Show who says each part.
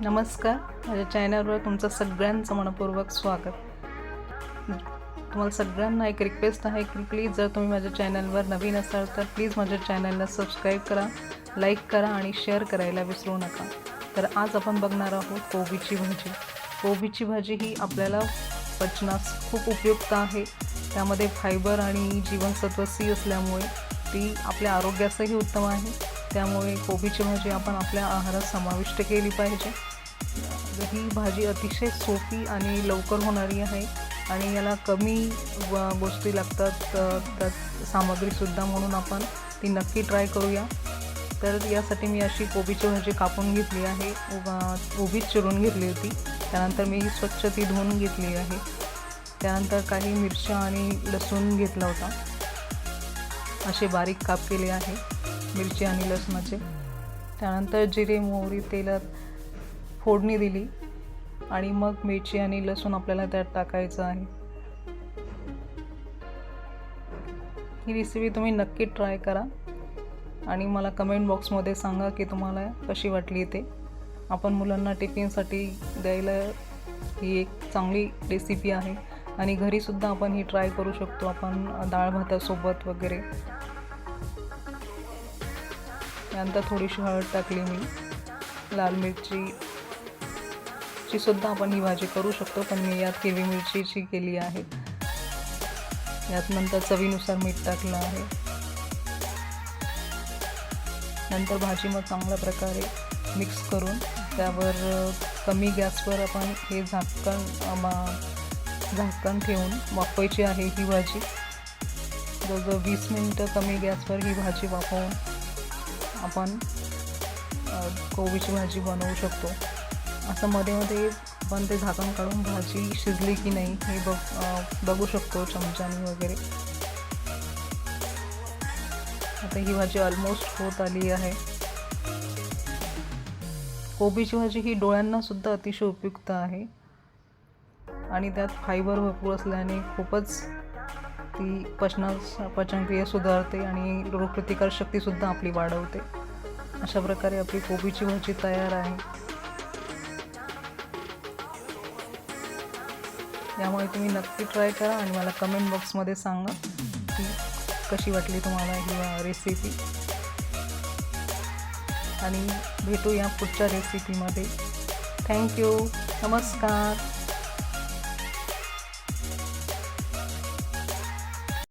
Speaker 1: नमस्कार. माझ्या चॅनलवर तुमचं सगळ्यांचं मनपूर्वक स्वागत. तुम्हाला सगळ्यांना एक रिक्वेस्ट आहे की प्लीज जर तुम्ही माझ्या चॅनलवर नवीन असाल तर प्लीज माझ्या चॅनलला सबस्क्राईब करा, लाईक करा आणि शेअर करायला विसरू नका. तर आज आपण बघणार आहोत कोबीची भाजी. कोबीची भाजी ही आपल्याला पचनास खूप उपयुक्त आहे. त्यामध्ये फायबर आणि जीवनसत्व सी असल्यामुळे ती आपल्या आरोग्यासही उत्तम आहे. त्यामुळे कोबीची भाजी आपण आपल्या आहारात समाविष्ट केली पाहिजे. ही भाजी अतिशय सोपी आणि लवकर होणारी आहे आणि याला कमी गोष्टी लागतात त्यात सामग्रीसुद्धा, म्हणून आपण ती नक्की ट्राय करूया. तर यासाठी मी अशी कोबीची भाजी कापून घेतली आहे, उभीच चिरून घेतली होती. त्यानंतर मी स्वच्छ ती धुवून घेतली आहे. त्यानंतर काही मिरच्या आणि लसूण घेतला होता, असे बारीक काप केले आहे मिरची आणि लसणाचे. त्यानंतर जिरे मोहरी तेलात फोडणी दिली आणि मग मिरची आणि लसूण आपल्याला त्यात टाकायचं आहे. ही रेसिपी तुम्ही नक्की ट्राय करा आणि मला कमेंट बॉक्समध्ये सांगा की तुम्हाला कशी वाटली ते. आपण मुलांना टिफिनसाठी द्यायला ही एक चांगली रेसिपी आहे आणि घरीसुद्धा आपण ही ट्राय करू शकतो, आपण डाळ भातासोबत वगैरे. त्यानंतर थोडीशी हळद टाकली मी, लाल मिरची सुद्धा आपण ही भाजी करू शकतो, पण मी यात हिरवी मिरचीची केली आहे. यात नंतर चवीनुसार मीठ टाकलं आहे. नंतर भाजी मग चांगल्या प्रकारे मिक्स करून त्यावर कमी गॅसवर आपण हे झाकण ठेवून वाफवायची आहे ही भाजी. जवळजवळ 20 मिनिटं कमी गॅसवर ही भाजी वाफवून आपण कोबीची भाजी बनवू शकतो. असं मध्ये मध्ये आपण ते झाकण काढून भाजी शिजली की नाही हे बघू शकतो चमच्याने वगैरे. आता ही भाजी ऑलमोस्ट होत आली आहे. कोबीची भाजी ही डोळ्यांना सुद्धा अतिशय उपयुक्त आहे आणि त्यात फायबर भरपूर असल्याने खूपच ती पचनक्रिया सुधारते आणि रोगप्रतिकारशक्तीसुद्धा आपली वाढवते. अशा प्रकारे आपली कोबीची भाजी तयार आहे. यामुळे तुम्ही नक्की ट्राय करा आणि मला कमेंट बॉक्समध्ये सांगा की कशी वाटली तुम्हाला ही रेसिपी. आणि भेटूया पुढच्या रेसिपीमध्ये. थँक्यू. नमस्कार.